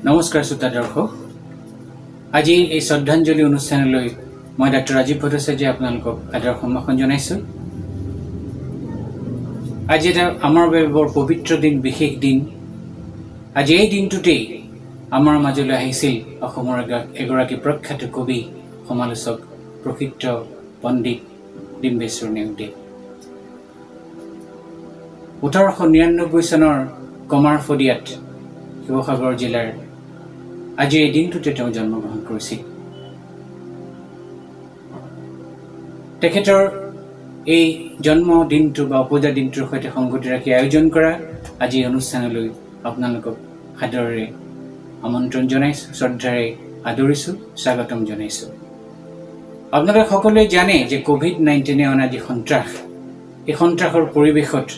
নমস্কাৰ শ্ৰোতা দৰ্শক, আজি এই শ্ৰদ্ধাঞ্জলি অনুষ্ঠানলৈ মই ডাক্তৰ ৰাজীৱ ভট্টাচাৰ্যই আপোনালোকক আদৰ সম্ভাষণ জনাইছোঁ। আজি এটা আমাৰ বাবে বৰ পবিত্ৰ দিন, বিশেষ দিন। আজি এই দিনটোতেই আমাৰ মাজলৈ আহিছিল অসমৰ এগৰাকী প্ৰখ্যাত কবি, সমালোচক, প্ৰসিদ্ধ পণ্ডিত ডিম্বেশ্বৰ নেওগদেৱ। 1899 চনৰ কমাৰফদিয়াত শিৱসাগৰ জিলাৰ আজি এই দিনটোতে তেওঁ জন্মগ্ৰহণ কৰিছিল। তেখেতৰ এই জন্মদিনটো বা উপজা দিনটোৰ সৈতে সংগতি ৰাখি আয়োজন কৰা আজি অনুষ্ঠানলৈ আপোনালোকক সাদৰেৰে আমন্ত্ৰণ জনাইছোঁ, শ্ৰদ্ধাৰে আদৰিছোঁ, স্বাগতম জনাইছোঁ। আপোনালোকে সকলোৱে জানে যে COVID-19 অনা যি সন্ত্ৰাস, এই সন্ত্ৰাসৰ পৰিৱেশত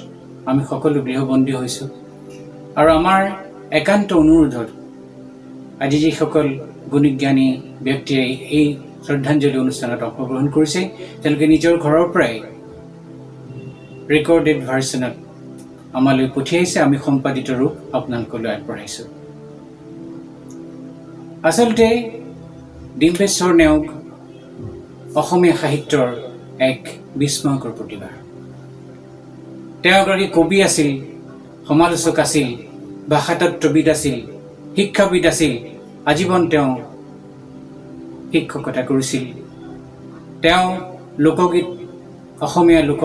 আমি সকলো গৃহবন্দী হৈছোঁ। আৰু আমাৰ একান্ত অনুৰোধত আজি যিসকল গুণীজ্ঞানী ব্যক্তিয়ে এই শ্ৰদ্ধাঞ্জলি অনুষ্ঠানত অংশগ্ৰহণ কৰিছে, তেওঁলোকে নিজৰ ঘৰৰ পৰাই ৰেকৰ্ডেড ভাৰ্চনত আমালৈ পঠিয়াইছে। আমি সম্পাদিত ৰূপ আপোনালোকলৈ আগবঢ়াইছোঁ। আচলতে ডিম্বেশ্বৰ নেওগ অসমীয়া সাহিত্যৰ এক বিস্ময়কৰ প্ৰতিভা। তেওঁ এগৰাকী কবি আছিল, সমালোচক আছিল, ভাষাতত্ত্ববিদ আছিল, শিক্ষাবিদ আছিল। আজীৱন তেওঁ শিক্ষকতা কৰিছিল। তেওঁ লোকগীত, অসমীয়া লোক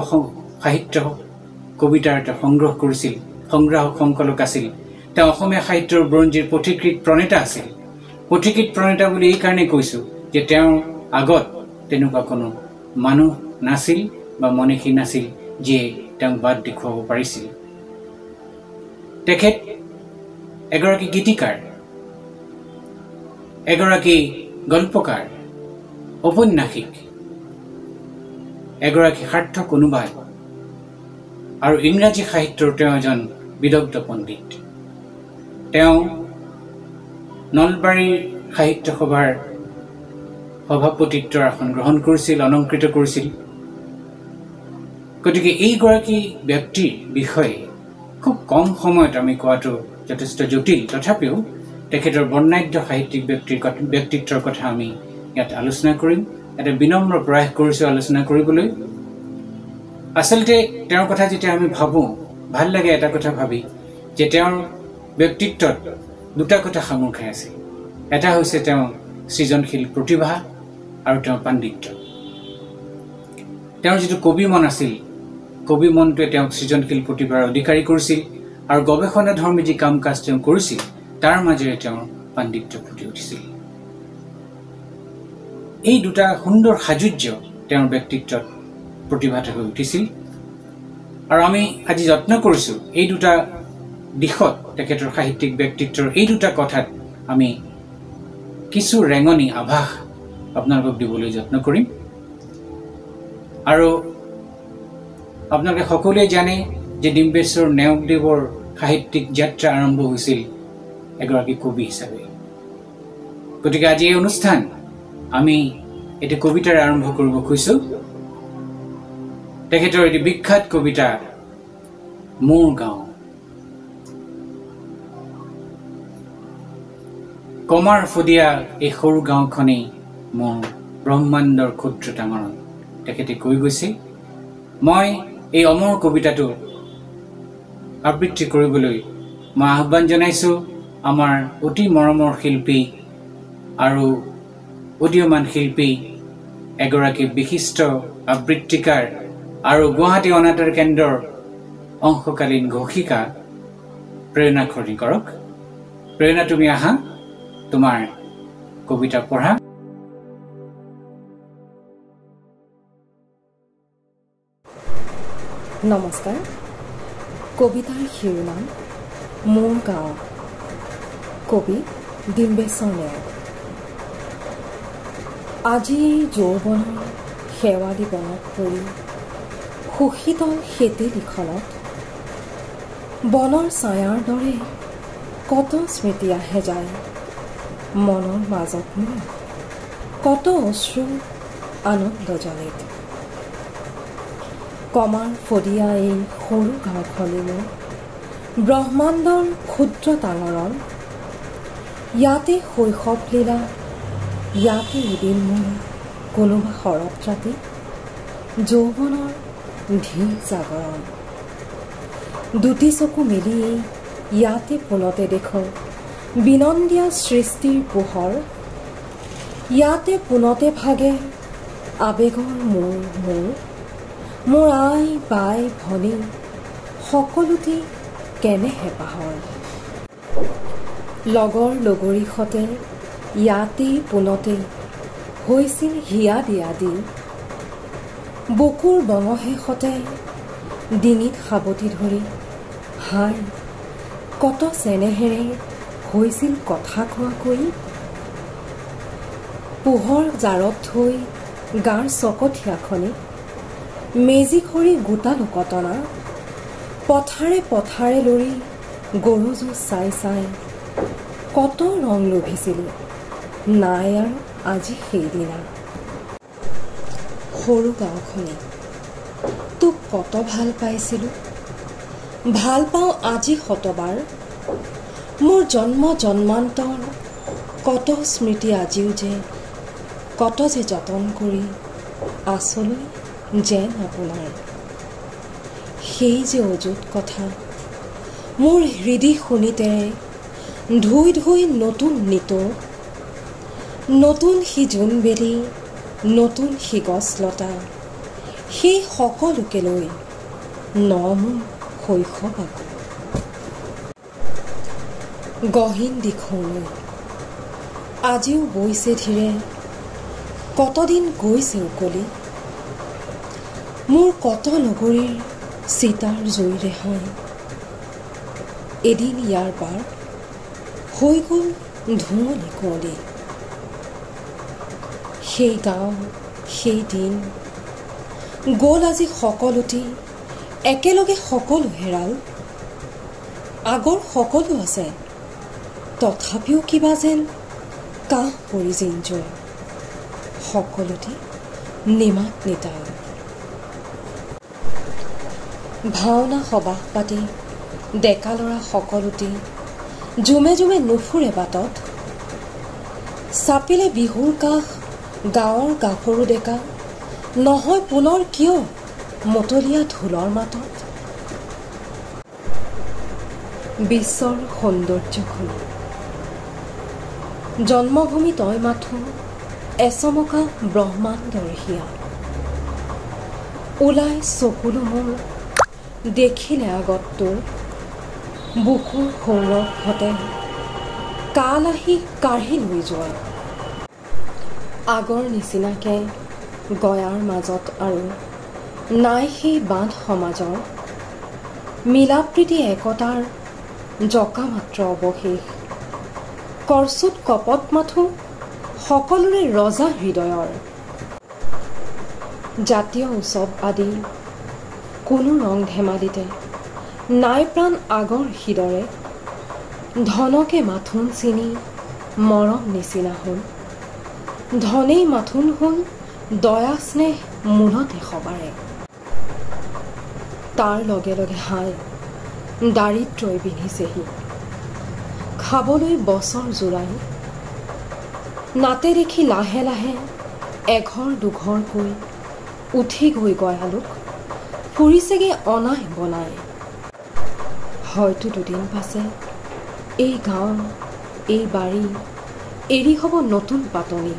সাহিত্য কবিতাৰ এটা সংগ্ৰহ কৰিছিল, সংগ্ৰাহক সংকলক আছিল। তেওঁ অসমীয়া সাহিত্যৰ বুৰঞ্জীৰ পথিকৃত প্ৰণেতা আছিল। পথিকৃত প্ৰণেতা বুলি এইকাৰণে কৈছোঁ যে তেওঁৰ আগত তেনেকুৱা কোনো মানুহ নাছিল বা মনীষী নাছিল যিয়ে তেওঁক বাট দেখুৱাব পাৰিছিল। তেখেত এগৰাকী গীতিকাৰ, এগৰাকী গল্পকাৰ, ঔপন্যাসিক, এগৰাকী সাৰ্থক অনুবাদ আৰু ইংৰাজী সাহিত্যৰ তেওঁ এজন বিদগ্ধ পণ্ডিত। তেওঁ নলবাৰীৰ সাহিত্য সভাৰ সভাপতিত্বৰ আসন গ্ৰহণ কৰিছিল, অলংকৃত কৰিছিল। গতিকে এইগৰাকী ব্যক্তিৰ বিষয়ে খুব কম সময়ত আমি কোৱাটো যথেষ্ট জটিল। তথাপিও তেখেতৰ বৰ্ণাঢ্য সাহিত্যিক ব্যক্তিত্বৰ কথা আমি ইয়াত আলোচনা কৰিম। এটা বিনম্ৰ প্ৰয়াস কৰিছোঁ আলোচনা কৰিবলৈ। আচলতে তেওঁৰ কথা যেতিয়া আমি ভাবোঁ, ভাল লাগে এটা কথা ভাবি যে তেওঁৰ ব্যক্তিত্বত দুটা কথা সামোৰ খাই আছে। এটা হৈছে তেওঁ সৃজনশীল প্ৰতিভা আৰু তেওঁৰ পাণ্ডিত্য। তেওঁৰ যিটো কবি মন আছিল, কবি মনটোৱে তেওঁক সৃজনশীল প্ৰতিভাৰ অধিকাৰী কৰিছিল আৰু গৱেষণাধৰ্মী যি কাম কাজ তেওঁ কৰিছিল তাৰ মাজেৰে তেওঁৰ পাণ্ডিত্য ফুটি উঠিছিল। এই দুটা সুন্দৰ সাযুজ্য তেওঁৰ ব্যক্তিত্বত প্ৰতিভাত হৈ উঠিছিল। আৰু আমি আজি যত্ন কৰিছোঁ এই দুটা দিশত তেখেতৰ সাহিত্যিক ব্যক্তিত্বৰ এই দুটা কথাত আমি কিছু ৰেঙনি আভাস আপোনালোকক দিবলৈ যত্ন কৰিম। আৰু আপোনালোকে সকলোৱে জানে যে ডিম্বেশ্বৰ নেওগদেৱৰ সাহিত্যিক যাত্ৰা আৰম্ভ হৈছিল এগৰাকী কবি হিচাপে। গতিকে আজি এই অনুষ্ঠান আমি এটি কবিতাৰে আৰম্ভ কৰিব খুজিছোঁ। তেখেতৰ এটি বিখ্যাত কবিতা মোৰ গাঁও। কমাৰফদিয়া এই সৰু গাঁওখনেই মোৰ ব্ৰহ্মাণ্ডৰ ক্ষুদ্ৰতাঙৰণ। তেখেতে কৈ গৈছে। মই এই অমৰ কবিতাটো আবৃত্তি কৰিবলৈ মই আহ্বান জনাইছোঁ আমাৰ অতি মৰমৰ শিল্পী আৰু উদীয়মান শিল্পী, এগৰাকী বিশিষ্ট আবৃত্তিকাৰ আৰু গুৱাহাটী অনাতাঁৰ কেন্দ্ৰৰ অংশকালীন ঘোষিকা প্ৰেৰণা খৰিকৰক। প্ৰেৰণা, তুমি আহা, তোমাৰ কবিতা পঢ়া। নমস্কাৰ। কবিতাৰ শিৰোনাম মোৰ গাঁও। কবি ডিম্বেশ্বৰ নেওগ। আজি যৌৱনৰ শেৱালি বনত পৰি সুশীতল সেতেলিখনত বনৰ ছায়াৰ দৰে কত স্মৃতি আহে যায় মনৰ মাজত মোৰ, কত অশ্ৰু আনন্দ জনিত। কমাৰ ফদিয়া এই সৰু গাঁওখনি মোৰ ব্ৰহ্মাণ্ডৰ ক্ষুদ্ৰ তাঙৰণ ইয়াতে শৈশৱ লীলা ইয়াতে এদিন মোৰ কোনোবা শৰৎ ৰাতি যৌৱনৰ ধীৰ জাগৰণ দুটি চকু মেলি ইয়াতে পোনতে দেখো বিনন্দীয়া সৃষ্টিৰ পোহৰ ইয়াতে পোনতে ভাগে আবেগৰ মোৰ আই বাই ভনী সকলোতে কেনে হেঁপাহৰ লগৰ লগৰী সতে ইয়াতেই পোনতে হৈছিল হিয়া দিয়া দি বুকুৰ বনশেষতে ডিঙিত সাৱটি ধৰি হাই কত চেনেহেৰে হৈছিল কথা কোৱাকৈ পোহৰ জাৰত থৈ গাৰ চকঠীয়াখনি মেজি খৰি গোটালো কটনা পথাৰে পথাৰে লৰি গৰু যুঁজ চাই চাই কত ৰং লোভিছিলোঁ নাই আৰু আজি সেইদিনা সৰু গাঁওখনি তোক কত ভাল পাইছিলোঁ ভাল পাওঁ আজি শতবাৰ মোৰ জন্ম জন্মান্তৰ কত স্মৃতি আজিও যে কত যে যতন কৰি আচলৈ যেন আপোনাৰ সেই যে অযুত কথা মোৰ হৃদি শুনিতেৰে ধুই ধুই নতুন নিতো নতুন সি জোনবেলি নতুন সি গছলতা সেই সকলোকে লৈ মোৰ শৈশৱ আকৌ গহীন দিশলৈ আজিও বৈছে ধীৰে কতদিন গৈছে উকলি মোৰ কত লগৰীৰ চিতাৰ জুইৰে হয় এদিন ইয়াৰ পাৰ হৈ গ'ল ধুঁৱলি কুঁৱলি সেই গাঁও সেই দিন গ'ল আজি সকলোটি একেলগে সকলো হেৰাল আগৰ সকলো আছে তথাপিও কিবা যেন কাহ পৰি জিনজোৰ সকলোটি নিমাত নিতাল ভাওনা সবাহ পাতি ডেকা ল'ৰা সকলোটি জুমে জুমে নুফুৰে বাটত চাপিলে বিহুৰ কাষ গাঁৱৰ গাভৰু ডেকা নহয় পুনৰ কিয় মতলীয়া ঢোলৰ মাতত বিশ্বৰ সৌন্দৰ্যখনি জন্মভূমি তই মাথো এচমকা ব্ৰহ্মাণ্ডৰ হিয়া ওলাই চকুলো মোৰ দেখিলে আগত তোৰ বুকুৰ সৌৰভ ঘটে কাল আহি কাঢ়ি লৈ যোৱা আগৰ নিচিনাকে গয়াৰ মাজত আৰু নাই সেই বান্ধ সমাজৰ মিলাপ্ৰীতি একতাৰ জকা মাত্ৰ অৱশেষ কৰচুত কপত মাথো সকলোৰে ৰজা হৃদয়ৰ জাতীয় উৎসৱ আদি কোনো ৰং ধেমালিতে নাই প্ৰাণ আগৰ হৃদৰে ধনকে মাথোন চিনি মৰম নিচিনা হ'ল ধনেই মাথোন হ'ল দয়া স্নেহ মূলতে সবাৰে তাৰ লগে লগে হাই দাৰিদ্ৰই বিন্ধিছেহি খাবলৈ বছৰ জোৰাই নাতে দেখি লাহে লাহে এঘৰ দুঘৰকৈ উঠি গৈ গয়ালোক ফুৰিছেগে অনাই বনাই হয়তো দুদিন পাছে এই গাঁও এই বাৰী এৰি হ'ব নতুন পাতনি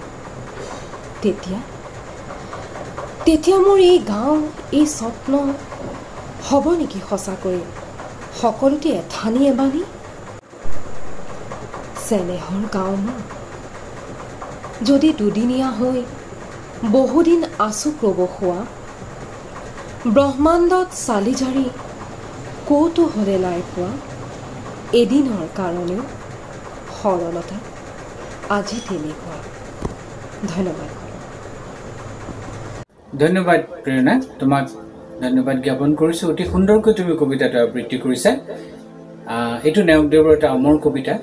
তেতিয়া মোৰ এই গাঁও এই স্বপ্ন হ'ব নেকি সঁচাকৈ সকলোতে এঠানি এবানি চেনেহৰ গাঁও মোৰ যদি দুদিনীয়া হৈ বহুদিন আছো প্ৰবসোৱা ব্ৰহ্মাণ্ডত চালি জাৰি কৌতো হ'লে নাই পোৱা এদিনৰ কাৰণেও সৰলতা আজি তেনেকুৱা ধন্যবাদ ধন্যবাদ প্ৰেৰণা তোমাক ধন্যবাদ জ্ঞাপন কৰিছোঁ অতি সুন্দৰকৈ তুমি কবিতাটো আবৃত্তি কৰিছা এইটো নেওগদেৱৰ এটা অমৰ কবিতা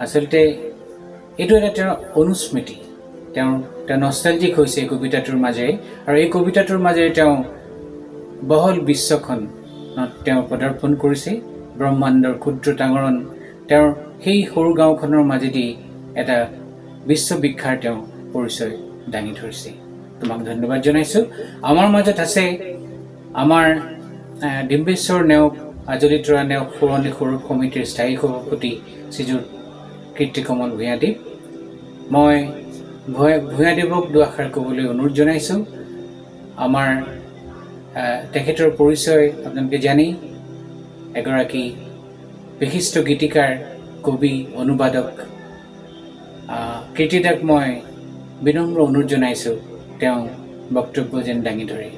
আচলতে এইটো এটা তেওঁৰ অনুস্মৃতি তেওঁ নষ্টালজিক হৈছে এই কবিতাটোৰ মাজেৰে আৰু এই কবিতাটোৰ মাজেৰে তেওঁ বহল বিশ্বখন তেওঁ পদাৰ্পণ কৰিছে ব্ৰহ্মাণ্ডৰ ক্ষুদ্ৰ ডাঙৰণ তেওঁৰ সেই সৰু গাঁওখনৰ মাজেদি এটা বিশ্ববিখ্যাত তেওঁ পৰিচয় দাঙি ধৰিছে তোমাক ধন্যবাদ জনাইছোঁ আমাৰ মাজত আছে আমাৰ ডিম্বেশ্বৰ নেওগ আজলিতৰা নেওগ পুৰণি সৰু সমিতিৰ স্থায়ী সভাপতি শ্ৰীযুত কীৰ্তিকমল ভূঞাদেৱ মই ভূঞাদেৱক দুআষাৰ ক'বলৈ অনুৰোধ জনাইছোঁ আমাৰ তেখেতৰ পৰিচয় আপোনালোকে জানেই এগৰাকী বিশিষ্ট গীতিকাৰ কবি অনুবাদক কীৰ্তিদাক মই বিনম্ৰ অনুৰোধ জনাইছোঁ তেওঁ বক্তব্য যেন দাঙি ধৰে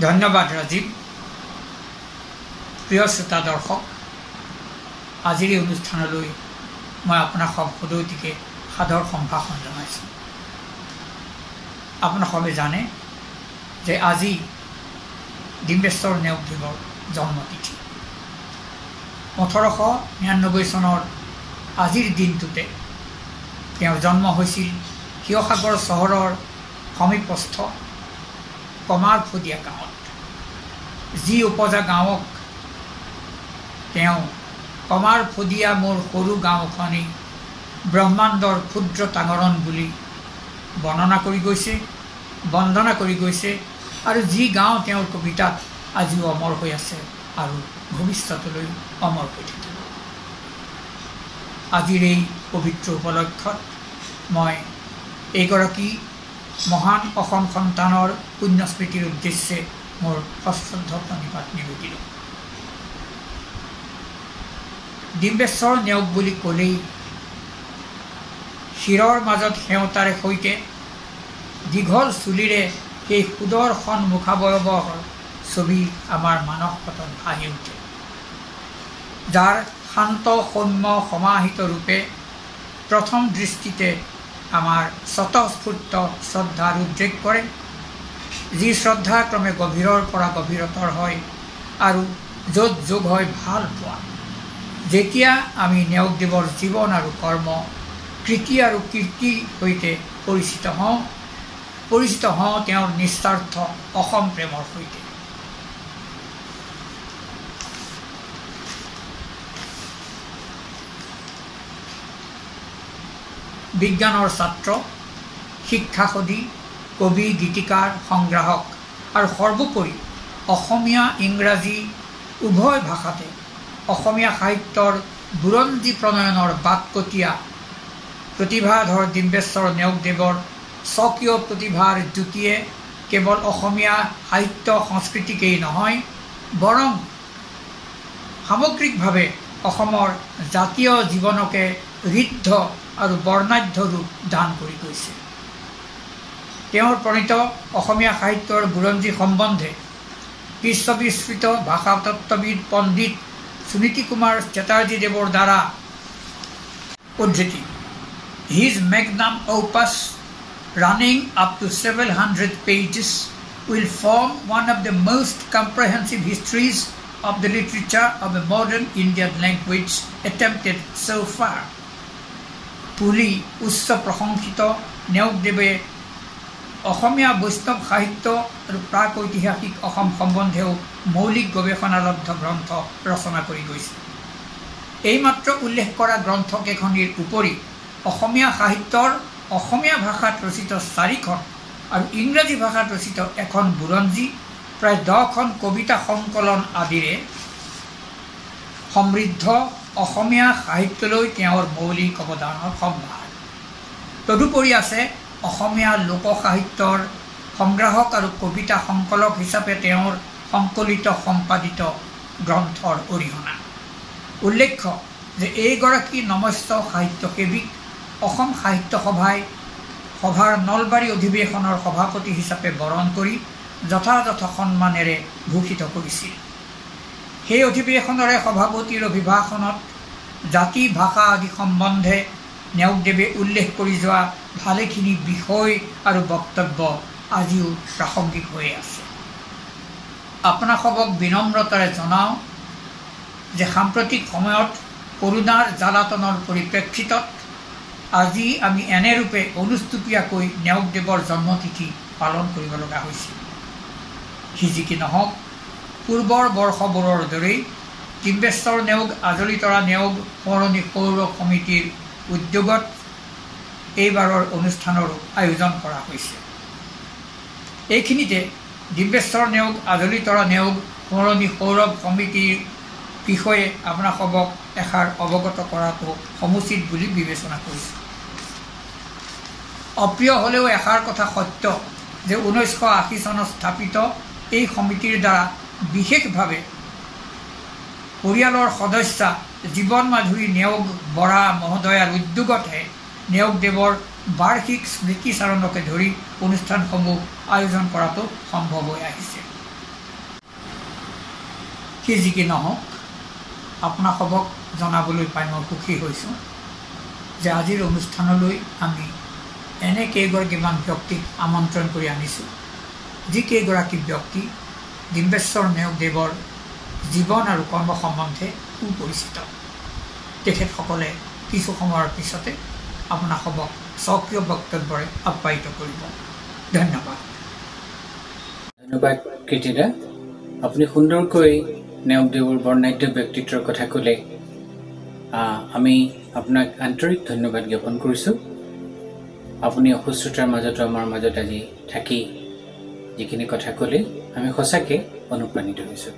ধন্যবাদ ৰাজীৱ প্ৰিয় শ্ৰোতা দৰ্শক আজিৰ এই অনুষ্ঠানলৈ মই আপোনাক সদৈতিকে সাদৰ সম্ভাষণ জনাইছোঁ আপোনাক সবে জানে যে আজি ডিম্বেশ্বৰ নেওগদেৱৰ জন্মতিথি 1899 চনৰ আজিৰ দিনটোতে তেওঁৰ জন্ম হৈছিল শিৱসাগৰ চহৰৰ সমীপস্থ কমাৰফদীয়া গাঁৱত যি উপজা গাঁৱক তেওঁ কমাৰফদীয়া মোৰ সৰু গাঁওখনেই ব্ৰহ্মাণ্ডৰ ক্ষুদ্ৰ টাঙৰণ বুলি বৰ্ণনা কৰি গৈছে আৰু যি গাঁও তেওঁৰ কবিতাত আজিও অমৰ হৈ আছে আৰু ভৱিষ্যতলৈ অমৰ হৈ থাকিব আজিৰ এই পবিত্ৰ উপলক্ষত মই এইগৰাকী মহান অসম সন্তানৰ পুণ্যস্মৃতিৰ উদ্দেশ্যে মোৰ সশ্ৰদ্ধ প্ৰণিপাত নিবেদিলোঁ ডিম্বেশ্বৰ নেওগ বুলি ক'লেই শিৰৰ মাজত সেওঁতাৰে সৈতে দীঘল চুলিৰে সেই সুদৰ্শন মুখাৱয়ৱৰ ছবি আমাৰ মানস পটত ভাহি উঠে যাৰ শান্ত সৌম্য সমাহিত ৰূপে প্ৰথম দৃষ্টিতে আমাৰ স্বতঃস্ফূৰ্ত শ্ৰদ্ধাৰ উদ্ৰেক কৰে যি শ্ৰদ্ধা ক্ৰমে গভীৰৰ পৰা গভীৰতৰ হয় আৰু য'ত যোগ হয় ভাল পোৱা যেতিয়া আমি নেওগদেৱৰ জীৱন আৰু কৰ্ম কৃতি আৰু কীৰ্তিৰ সৈতে পৰিচিত হওঁ তেওঁৰ নিস্বাৰ্থ অসম প্ৰেমৰ সৈতে বিজ্ঞানৰ ছাত্ৰ শিক্ষাসদী কবি গীতিকাৰ সংগ্ৰাহক আৰু সৰ্বোপৰি অসমীয়া ইংৰাজী উভয় ভাষাতে অসমীয়া সাহিত্যৰ বুৰঞ্জী প্ৰণয়নৰ বাটকটীয়া প্ৰতিভাধৰ ডিম্বেশ্বৰ নেওগদেৱৰ স্বকীয় প্ৰতিভাৰ জ্যোতিয়ে কেৱল অসমীয়া সাহিত্য সংস্কৃতিকেই নহয় বৰং সামগ্ৰিকভাৱে অসমৰ জাতীয় জীৱনকে ঋদ্ধ আৰু বৰ্ণাঢ্য ৰূপ দান কৰি গৈছে তেওঁৰ প্ৰণীত অসমীয়া সাহিত্যৰ বুৰঞ্জী সম্বন্ধে বিশ্ববিস্মৃত ভাষাতত্ত্ববিদ পণ্ডিত সুনীতি কুমাৰ চেটাৰ্জীদেৱৰ দ্বাৰা উদ্ধৃতি His magnum opus running up to 700 pages will form one of the most comprehensive histories of the literature of the modern Indian language attempted so far. পুলি উচ্চ প্ৰশংসিত নেওগদেৱে অসমীয়া বৈষ্ণৱ সাহিত্য আৰু প্ৰাক ঐতিহাসিক অসম সম্বন্ধেও মৌলিক গৱেষণালব্ধ গ্ৰন্থ ৰচনা কৰি গৈছে এইমাত্ৰ উল্লেখ কৰা গ্ৰন্থকেইখনিৰ উপৰি অসমীয়া সাহিত্যৰ অসমীয়া ভাষাত ৰচিত 4খন আৰু ইংৰাজী ভাষাত ৰচিত এখন বুৰঞ্জী প্ৰায় 10খন কবিতা সংকলন আদিৰে সমৃদ্ধ অসমীয়া সাহিত্যলৈ তেওঁৰ মৌলিক অৱদানৰ সম্ভাৰ তদুপৰি আছে অসমীয়া লোক সাহিত্যৰ সংগ্ৰাহক আৰু কবিতা সংকলক হিচাপে তেওঁৰ সংকলিত সম্পাদিত গ্ৰন্থৰ অৰিহণা উল্লেখ্য যে এইগৰাকী নমস্য সাহিত্যসেৱীক অসম সাহিত্য সভাৰ নলবাৰী অধিৱেশনৰ সভাপতি হিচাপে বৰণ কৰি যথাযথ সন্মানেৰে ভূষিত কৰিছিল সেই অধিৱেশনৰে সভাপতিৰ অভিভাষণত জাতি ভাষা আদি সম্বন্ধে নেওগদেৱে উল্লেখ কৰি যোৱা ভালেখিনি বিষয় আৰু বক্তব্য আজিও প্ৰাসংগিক হৈ আছে আপোনাসবক বিনম্ৰতাৰে জনাওঁ যে সাম্প্ৰতিক সময়ত কৰোনাৰ জ্বালাতনৰ পৰিপ্ৰেক্ষিতত আজি আমি এনেৰূপে অনুষ্টুপীয়াকৈ নেওগদেৱৰ জন্মতিথি পালন কৰিব লগা হৈছিল। যি কি নহওক, পূৰ্বৰ বৰ্ষবোৰৰ দৰেই ডিম্বেশ্বৰ নেওগ আজলিতৰা নেওগ সোঁৱৰণী সৌৰ সমিতিৰ উদ্যোগত এইবাৰৰ অনুষ্ঠানৰো আয়োজন কৰা হৈছে। এইখিনিতে ডিম্বেশ্বৰ নেওগ আজলিতৰা নেওগ সোঁৱৰণী সৌৰ সমিতিৰ বিষয়ে আপোনালোকক এষাৰ অৱগত কৰাটো সমুচিত বুলি বিবেচনা কৰিছোঁ। অপ্ৰিয় হ'লেও এষাৰ কথা সত্য যে 1980 চনত স্থাপিত এই সমিতিৰ দ্বাৰা বিশেষভাৱে পৰিয়ালৰ সদস্যা জীৱন মাধুৰী নেওগ বৰা মহোদয়াৰ উদ্যোগতহে নেওগদেৱৰ বাৰ্ষিক স্মৃতিচাৰণকে ধৰি অনুষ্ঠানসমূহ আয়োজন কৰাটো সম্ভৱ হৈ আহিছে। যি কি নহওক, আপোনালোকক জনাবলৈ পাই মই সুখী হৈছোঁ যে আজিৰ অনুষ্ঠানলৈ আমি এনে কেইগৰাকীমান ব্যক্তিক আমন্ত্ৰণ কৰি আনিছোঁ, যিকেইগৰাকী ব্যক্তি ডিম্বেশ্বৰ নেওগদেৱৰ জীৱন আৰু কৰ্ম সম্বন্ধে সুপৰিচিত। তেখেতসকলে কিছু সময়ৰ পিছতে আপোনালোকক স্বকীয় বক্তব্যৰে আপ্যায়িত কৰিব। ধন্যবাদ। ধন্যবাদ কীৰ্তিদা, আপুনি সুন্দৰকৈ নেওগদেৱৰ বৰ্ণাঢ্য ব্যক্তিত্বৰ কথা ক'লে। আমি আপোনাক আন্তৰিক ধন্যবাদ জ্ঞাপন কৰিছোঁ। আপুনি অসুস্থতাৰ মাজতো আমাৰ মাজত আজি থাকি যিখিনি কথা ক'লে আমি সঁচাকৈ অনুপ্ৰাণিত হৈছোঁ।